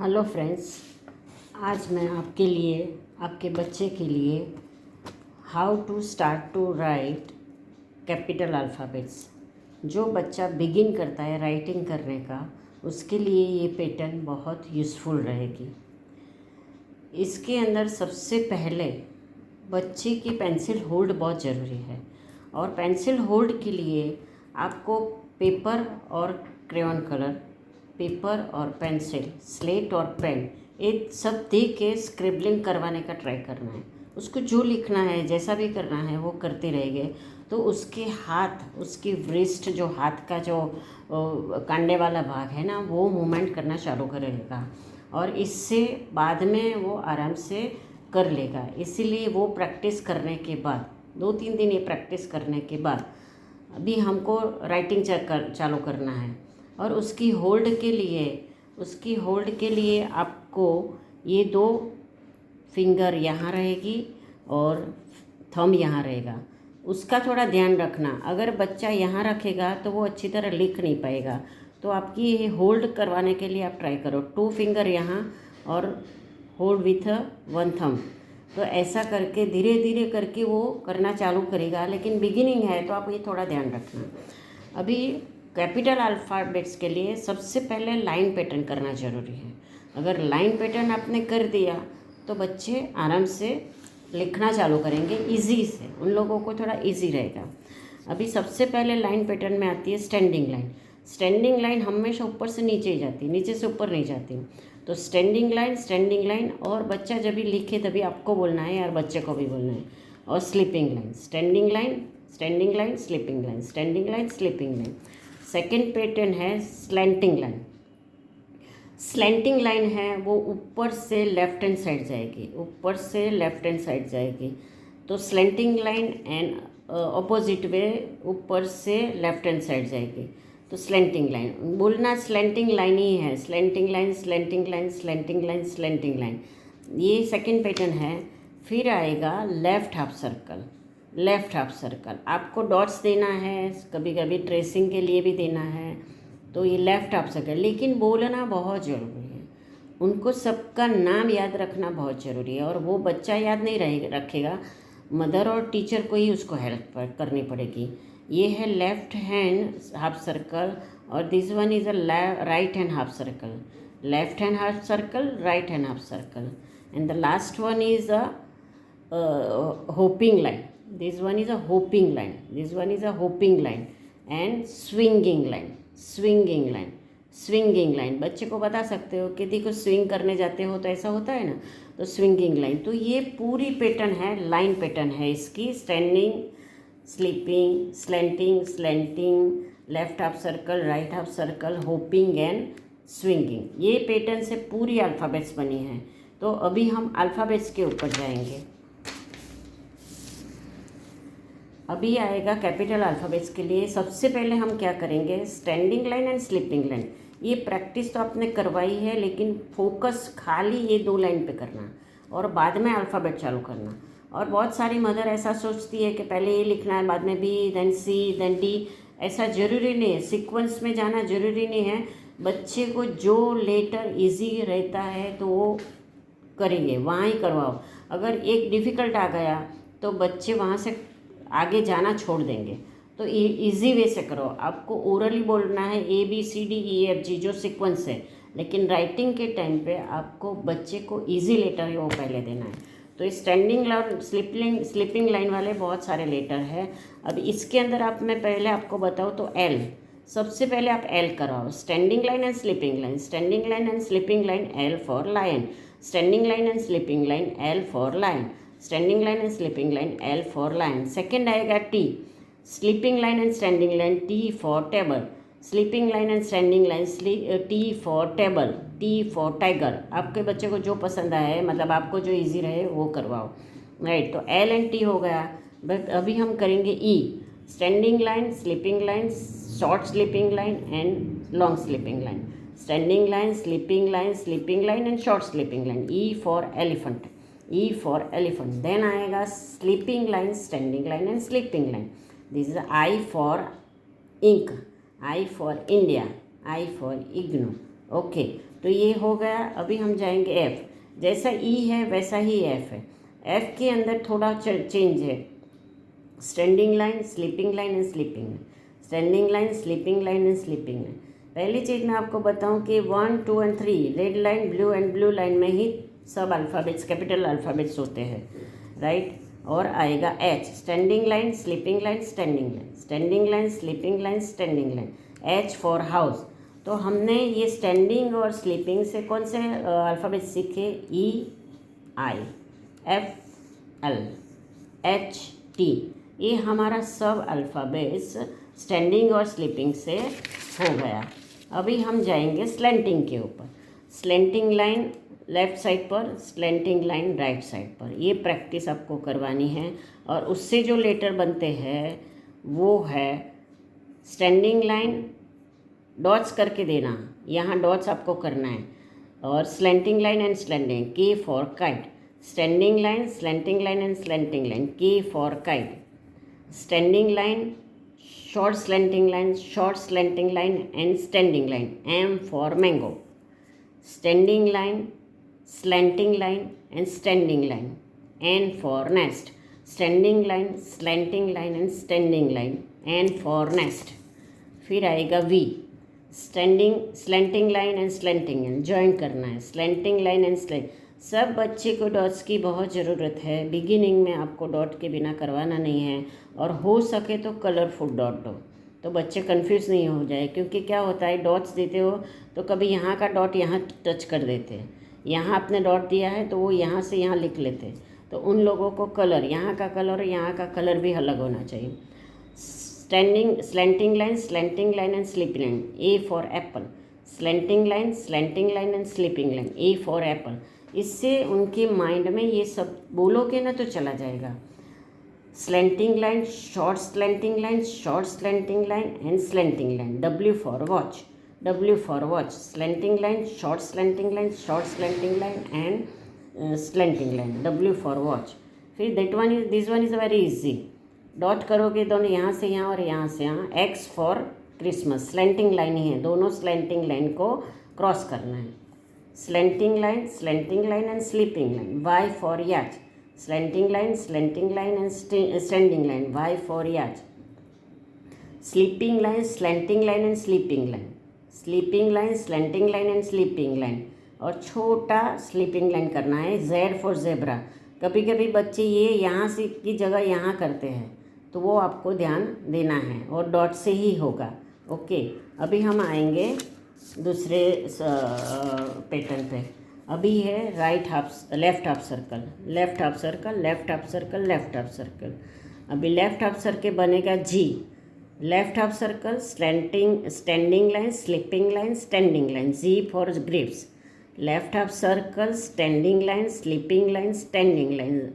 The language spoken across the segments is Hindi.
हेलो फ्रेंड्स, आज मैं आपके लिए, आपके बच्चे के लिए how to start to write capital alphabets. जो बच्चा बिगिन करता है राइटिंग करने का, उसके लिए ये पैटर्न बहुत यूज़फुल रहेगी। इसके अंदर सबसे पहले बच्चे की पेंसिल होल्ड बहुत ज़रूरी है, और पेंसिल होल्ड के लिए आपको पेपर और क्रेयॉन कलर, पेपर और पेंसिल, स्लेट और पेन, ये सब दे के स्क्रिबलिंग करवाने का ट्राई करना है। उसको जो लिखना है, जैसा भी करना है वो करते रहेंगे तो उसके हाथ, उसकी व्रिस्ट, जो हाथ का जो कांडे वाला भाग है ना, वो मूवमेंट करना चालू करेगा और इससे बाद में वो आराम से कर लेगा। इसीलिए वो प्रैक्टिस करने के बाद, 2-3 दिन ये प्रैक्टिस करने के बाद अभी हमको राइटिंग चालू करना है। और उसकी होल्ड के लिए आपको ये 2 फिंगर यहाँ रहेगी और थंब यहाँ रहेगा। उसका थोड़ा ध्यान रखना, अगर बच्चा यहाँ रखेगा तो वो अच्छी तरह लिख नहीं पाएगा। तो आपकी ये होल्ड करवाने के लिए आप ट्राई करो, 2 फिंगर यहाँ और होल्ड विथ 1 थंब। तो ऐसा करके धीरे धीरे करके वो करना चालू करेगा, लेकिन बिगिनिंग है तो आप ये थोड़ा ध्यान रखना। अभी कैपिटल अल्फ़ाबेट्स के लिए सबसे पहले लाइन पैटर्न करना ज़रूरी है। अगर लाइन पैटर्न आपने कर दिया तो बच्चे आराम से लिखना चालू करेंगे इजी से, उन लोगों को थोड़ा इजी रहेगा। अभी सबसे पहले लाइन पैटर्न में आती है स्टैंडिंग लाइन। स्टैंडिंग लाइन हमेशा ऊपर से नीचे ही जाती है, नीचे से ऊपर नहीं जाती। तो स्टैंडिंग लाइन, और बच्चा जब भी लिखे तभी आपको बोलना है और बच्चे को भी बोलना है। और sleeping line, standing line, standing line, sleeping line, standing line, sleeping line. Second pattern है स्लैंटिंग लाइन। स्लैंटिंग लाइन है वो ऊपर से लेफ्ट हैंड साइड जाएगी, ऊपर से लेफ्ट हैंड साइड जाएगी। तो slanting line and opposite way, ऊपर से लेफ्ट हैंड साइड जाएगी। तो स्लैंटिंग लाइन बोलना, स्लैंटिंग लाइन ही है, slanting line, slanting line, slanting line, slanting line. ये सेकंड पैटर्न है। फिर आएगा left half circle. Left half circle आपको डॉट्स देना है, कभी कभी ट्रेसिंग के लिए भी देना है। तो ये लेफ़्ट हाफ सर्कल, लेकिन बोलना बहुत ज़रूरी है। उनको सबका नाम याद रखना बहुत ज़रूरी है, और वो बच्चा याद नहीं रखेगा, मदर और टीचर को ही उसको हेल्प करनी पड़ेगी। ये है लेफ़्ट हैंड हाफ सर्कल, और this one is a right hand half circle. Left hand half circle, right hand half circle, and the last one is a hopping line. This one is a hopping line. This one is a hopping line and swinging line. Swinging line. Swinging line बच्चे को बता सकते हो कि देखो स्विंग करने जाते हो तो ऐसा होता है ना, तो स्विंगिंग लाइन। तो ये पूरी पैटर्न है, लाइन पैटर्न है इसकी। Standing, sleeping, slanting, slanting, left half circle, right half circle, hoping and swinging. ये पैटर्न से पूरी अल्फ़ाबेट्स बनी है। तो अभी हम अल्फ़ाबेट्स के ऊपर जाएंगे। अभी आएगा कैपिटल अल्फ़ाबेट्स के लिए। सबसे पहले हम क्या करेंगे, standing line and sleeping line. ये प्रैक्टिस तो आपने करवाई है, लेकिन फोकस खाली ये 2 लाइन पे करना और बाद में अल्फ़ाबेट चालू करना। और बहुत सारी मदर ऐसा सोचती है कि पहले ये लिखना है, बाद में बी, देन सी, देन डी। ऐसा ज़रूरी नहीं है, सीक्वेंस में जाना ज़रूरी नहीं है। बच्चे को जो लेटर ईजी रहता है तो वो करेंगे, वहाँ ही करवाओ। अगर एक डिफ़िकल्ट आ गया तो बच्चे वहाँ से आगे जाना छोड़ देंगे। तो इजी वे से करो। आपको ओरली बोलना है ABCDEFG जो सीक्वेंस है, लेकिन राइटिंग के टाइम पे आपको बच्चे को इजी लेटर है वो पहले देना है। तो स्टैंडिंग लाइन, स्लीपिंग लाइन वाले बहुत सारे लेटर है। अब इसके अंदर मैं पहले आपको बताऊँ तो L, सबसे पहले आप L कराओ। Standing line and sleeping line, standing line and sleeping line, L for lion. Standing line and sleeping line, L for lion. Standing line and sleeping line, L for line. Second आएगा T, sleeping line and standing line, T for table. Sleeping line and standing line, T for table, T for tiger. आपके बच्चे को जो पसंद आए, मतलब आपको जो इजी रहे वो करवाओ, राइट। तो L एंड T हो गया। बट अभी हम करेंगे E, standing line, sleeping line, short sleeping line and long sleeping line. Standing line, sleeping line, sleeping line and short sleeping line. E for elephant, E for elephant. Then आएगा sleeping line, standing line and sleeping line. This is I for ink, I for India, I for ignore. Okay. तो ये हो गया। अभी हम जाएंगे एफ। जैसा ई है वैसा ही एफ है। एफ के अंदर थोड़ा चेंज है, standing line, sleeping line and sleeping line, standing line, sleeping line and sleeping line. पहली चीज़ मैं आपको बताऊं कि 1, 2 and 3 red line, blue and blue line में ही सब अल्फ़ाबेट्स, कैपिटल अल्फ़ाबेट्स होते हैं, राइट। और आएगा H, standing line, sleeping line, standing line, standing line, sleeping line, standing line. H for house. तो हमने ये स्टैंडिंग और स्लीपिंग से कौन से अल्फ़ाबेट सीखे? ई, आई, एफ, एल, एच, टी। ये हमारा सब अल्फ़ाबेट्स स्टैंडिंग और स्लीपिंग से हो गया। अभी हम जाएंगे स्लैंटिंग के ऊपर। स्लैंटिंग लाइन लेफ़्ट साइड पर, स्लैंटिंग लाइन राइट साइड पर। ये प्रैक्टिस आपको करवानी है। और उससे जो लेटर बनते हैं वो है स्टैंडिंग लाइन, डॉट्स करके देना, यहाँ डॉट्स आपको करना है। और slanting line and slanting, K for kite. Standing line, slanting line and slanting line, K for kite. Standing line, short slanting line, short slanting line and standing line, M for mango. Standing line, slanting line and standing line, N for nest. Standing line, slanting line and standing line, N for nest. फिर आएगा V, standing, slanting line and slanting line, join करना है, स्लैंटिंग लाइन एंड स्लैंट। सब बच्चे को डॉट्स की बहुत ज़रूरत है। बिगिनिंग में आपको डॉट के बिना करवाना नहीं है, और हो सके तो कलरफुल डॉट दो, तो बच्चे कंफ्यूज नहीं हो जाए। क्योंकि क्या होता है, डॉट्स देते हो तो कभी यहाँ का डॉट यहाँ टच कर देते हैं, यहाँ आपने डॉट दिया है तो वो यहाँ से यहाँ लिख लेते हैं। तो उन लोगों को कलर, यहाँ का कलर और यहाँ का कलर भी अलग होना चाहिए। Standing, slanting line and sleeping line, A for Apple. Slanting line and sleeping line, A for Apple. इससे उनके माइंड में ये सब बोलोगे ना तो चला जाएगा। Slanting line, short slanting line and slanting line, W for watch. Slanting line, short slanting line and slanting line, W for watch. फिर this one is very easy. Dot करोगे दोनों, यहाँ से यहाँ और यहाँ से यहाँ। X for Christmas, slanting line ही है, दोनों स्लैंटिंग लाइन को क्रॉस करना है। Slanting line and sleeping line, Y for yacht. Slanting line and standing line, Y for याच। Sleeping line and sleeping line, slanting line and sleeping line. और छोटा स्लीपिंग लाइन करना है, जेड फॉर जेब्रा। कभी कभी बच्चे ये यहाँ से की जगह यहाँ करते हैं, तो वो आपको ध्यान देना है, और डॉट से ही होगा। ओके, अभी हम आएंगे दूसरे पैटर्न पे। अभी है लेफ्ट हाफ सर्कल। अभी लेफ्ट हाफ सर्कल बनेगा G. Left half circle, standing line, sleeping line, standing line, G for grapes. Left half circle, standing line, sleeping line, standing line,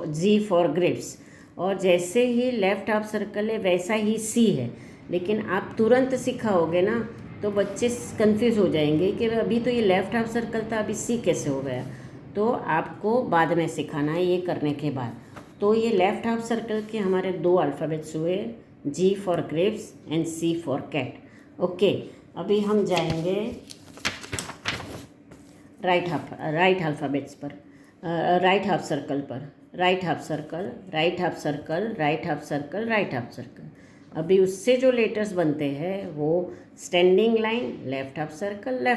G for grapes. और जैसे ही लेफ्ट हाफ सर्कल है वैसा ही सी है, लेकिन आप तुरंत सिखाओगे ना तो बच्चे कंफ्यूज हो जाएंगे कि अभी तो ये लेफ्ट हाफ सर्कल था, अभी सी कैसे हो गया। तो आपको बाद में सिखाना है ये करने के बाद। तो ये लेफ्ट हाफ सर्कल के हमारे 2 अल्फ़ाबेट्स हुए, G for grapes and C for cat. Okay, अभी हम जाएंगे राइट अल्फ़ाबेट्स पर, राइट हाफ सर्कल पर। Right half circle. अभी उससे जो लेटर्स बनते हैं वो standing line, left half circle,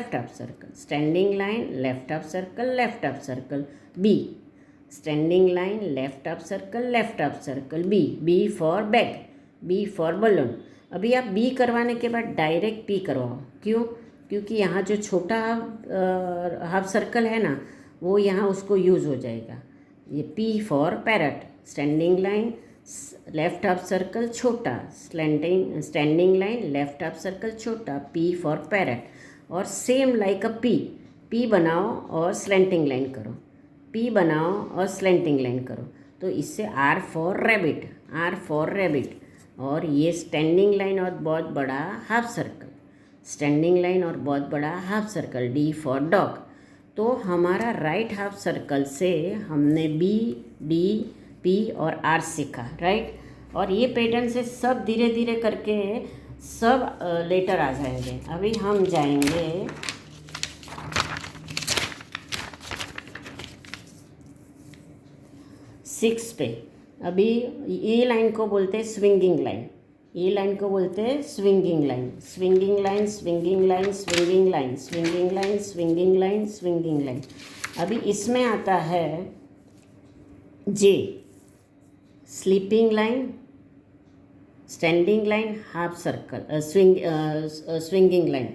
standing line, left half circle, B. Standing line, left half circle, B for bag, B for balloon. अभी आप बी करवाने के बाद डायरेक्ट पी करवाओ। क्यों? क्योंकि यहाँ जो छोटा हाफ सर्कल है ना, वो यहाँ उसको यूज़ हो जाएगा। ये P for parrot. Standing line, left half circle छोटा, standing line, left half circle छोटा, पी फॉर पैरट। और सेम लाइक अ पी बनाओ और स्लैंटिंग लाइन करो, तो इससे आर फॉर रैबिट। और ये स्टैंडिंग लाइन और बहुत बड़ा half circle, D for dog. तो हमारा राइट हाफ सर्कल से हमने बी, डी, पी और आर सीखा, राइट। और ये पैटर्न से सब धीरे धीरे करके सब लेटर आ जाएंगे। अभी हम जाएंगे 6 पे। अभी ये लाइन को बोलते हैं स्विंगिंग लाइन, ये लाइन को बोलते हैं swinging line, swinging line, swinging line, swinging line, swinging line, swinging line, swinging line. अभी इसमें आता है J, sleeping line, standing line, half circle, swinging line,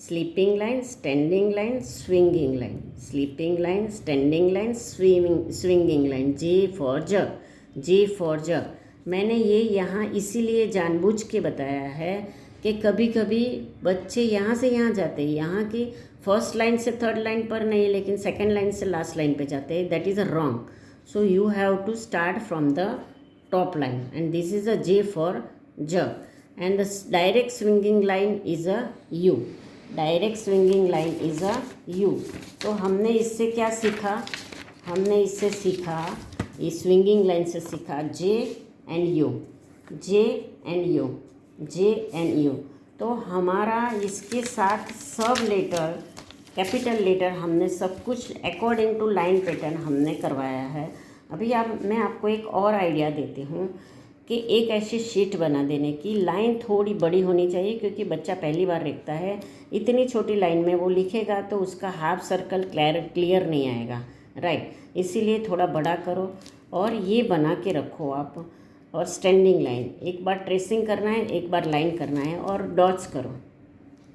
sleeping line, standing line, swinging line, sleeping line, standing line, swinging line. J for jug, J for jug. मैंने ये यहाँ इसीलिए जानबूझ के बताया है कि कभी कभी बच्चे यहाँ से यहाँ जाते हैं, यहाँ की फर्स्ट लाइन से थर्ड लाइन पर नहीं, लेकिन सेकंड लाइन से लास्ट लाइन पे जाते हैं। That is a wrong. So you have to start from the top line, and this is a J for jug, and the direct swinging line is a U, direct swinging line is a U। तो हमने इससे क्या सीखा, हमने इससे सीखा, इस स्विंगिंग लाइन से सीखा J and U, J and U, J and U। तो हमारा इसके साथ सब लेटर, कैपिटल लेटर हमने सब कुछ अकॉर्डिंग टू लाइन पैटर्न हमने करवाया है। अभी मैं आपको एक और आइडिया देती हूँ कि एक ऐसी शीट बना देने की, लाइन थोड़ी बड़ी होनी चाहिए क्योंकि बच्चा पहली बार लिखता है। इतनी छोटी लाइन में वो लिखेगा तो उसका हाफ सर्कल क्लियर नहीं आएगा, राइट। इसीलिए थोड़ा बड़ा करो और ये बना के रखो आप। और स्टैंडिंग लाइन, एक बार ट्रेसिंग करना है, एक बार लाइन करना है, और डॉट्स करो,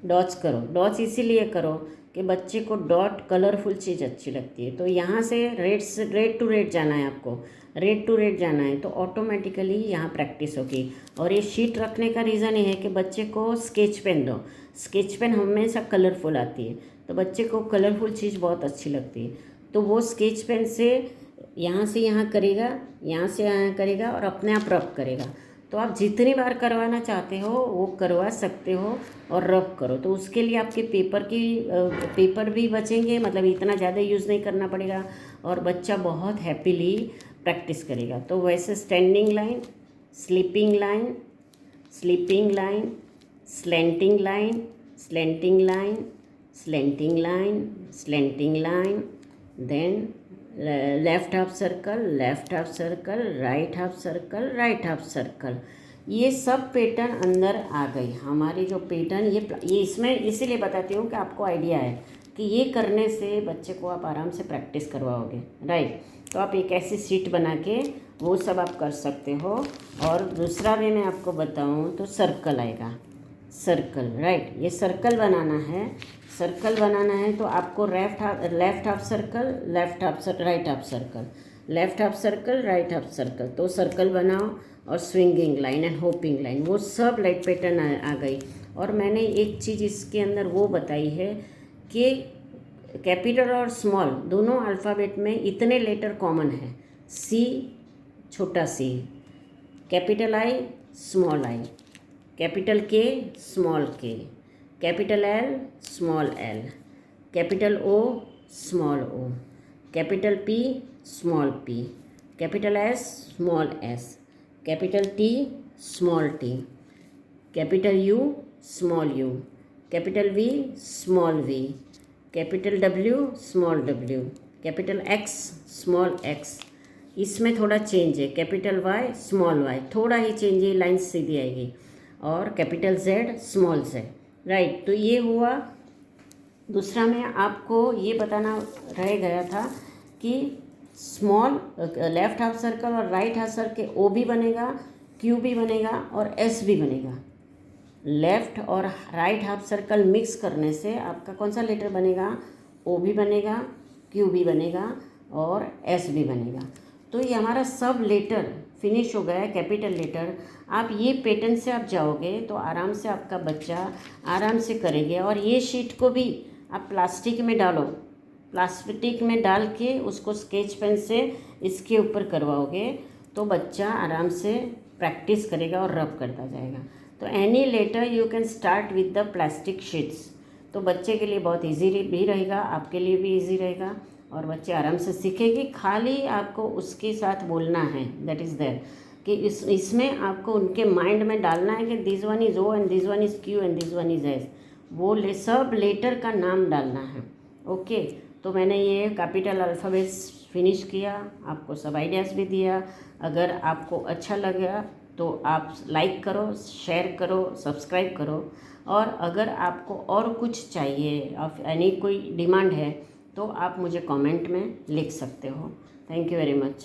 डॉट्स करो। डॉट्स इसीलिए करो कि बच्चे को डॉट कलरफुल चीज़ अच्छी लगती है। तो यहाँ से रेड टू रेड जाना है आपको, रेड टू रेड जाना है, तो ऑटोमेटिकली यहाँ प्रैक्टिस होगी। और ये शीट रखने का रीज़न ये है कि बच्चे को स्केच पेन दो, स्केच पेन हमेशा कलरफुल आती है, तो बच्चे को कलरफुल चीज़ बहुत अच्छी लगती है। तो वो स्केच पेन से यहाँ करेगा, यहाँ से यहाँ करेगा और अपने आप रब करेगा। तो आप जितनी बार करवाना चाहते हो वो करवा सकते हो और रब करो। तो उसके लिए आपके पेपर भी बचेंगे, मतलब इतना ज़्यादा यूज़ नहीं करना पड़ेगा, और बच्चा बहुत हैप्पीली प्रैक्टिस करेगा। तो वैसे standing line, sleeping line, sleeping line, slanting line, slanting line, slanting line, slanting line, then left half circle, left half circle, right half circle, right half circle. ये सब पैटर्न अंदर आ गई हमारी जो पैटर्न। ये इसमें इसीलिए बताती हूँ कि आपको आइडिया है कि ये करने से बच्चे को आप आराम से प्रैक्टिस करवाओगे, राइट। तो आप एक ऐसी शीट बना के वो सब आप कर सकते हो। और दूसरा भी मैं आपको बताऊँ तो सर्कल आएगा, सर्कल, राइट। ये सर्कल बनाना है, सर्कल बनाना है तो आपको left half circle, right half circle, left half circle, right half circle. तो सर्कल बनाओ और swinging line and hopping line, वो सब लाइट पैटर्न आ गई। और मैंने एक चीज़ इसके अंदर वो बताई है कि कैपिटल और स्मॉल दोनों अल्फ़ाबेट में इतने लेटर कॉमन है। सी छोटा C, capital I small I, capital K small K, capital L small L, capital O small O, capital P small P, capital S small S, capital T small T, capital U small U, capital V small V, capital W small W, capital X small X. इसमें थोड़ा चेंज है, कैपिटल वाई स्मॉल वाई, थोड़ा ही चेंज है, लाइन सीधी आएगी। और capital Z small Z, right. तो ये हुआ। दूसरा में आपको ये बताना रह गया था कि स्मॉल लेफ्ट हाफ सर्कल और राइट हाफ सर्कल ओ भी बनेगा, क्यू भी बनेगा और एस भी बनेगा। लेफ्ट और राइट हाफ सर्कल मिक्स करने से आपका कौन सा लेटर बनेगा, ओ भी बनेगा, क्यू भी बनेगा और एस भी बनेगा। तो ये हमारा सब लेटर फिनिश हो गया है, कैपिटल लेटर। आप ये पैटर्न से आप जाओगे तो आराम से आपका बच्चा आराम से करेंगे। और ये शीट को भी आप प्लास्टिक में डालो, प्लास्टिक में डाल के उसको स्केच पेन से इसके ऊपर करवाओगे तो बच्चा आराम से प्रैक्टिस करेगा और रब करता जाएगा। तो any letter you can start with the plastic sheets. तो बच्चे के लिए बहुत इजी भी रहेगा, आपके लिए भी इजी रहेगा और बच्चे आराम से सीखेंगे। खाली आपको उसके साथ बोलना है, दैट इज़ देयर, कि इसमें आपको उनके माइंड में डालना है कि this one is O and this one is Q and this one is S. वो सब लेटर का नाम डालना है, ओके। तो मैंने ये कैपिटल अल्फ़ाबेट्स फिनिश किया, आपको सब आइडियाज़ भी दिया। अगर आपको अच्छा लगा तो आप लाइक करो, शेयर करो, सब्सक्राइब करो। और अगर आपको और कुछ चाहिए, आप यानी कोई डिमांड है, तो आप मुझे कमेंट में लिख सकते हो। Thank you very much.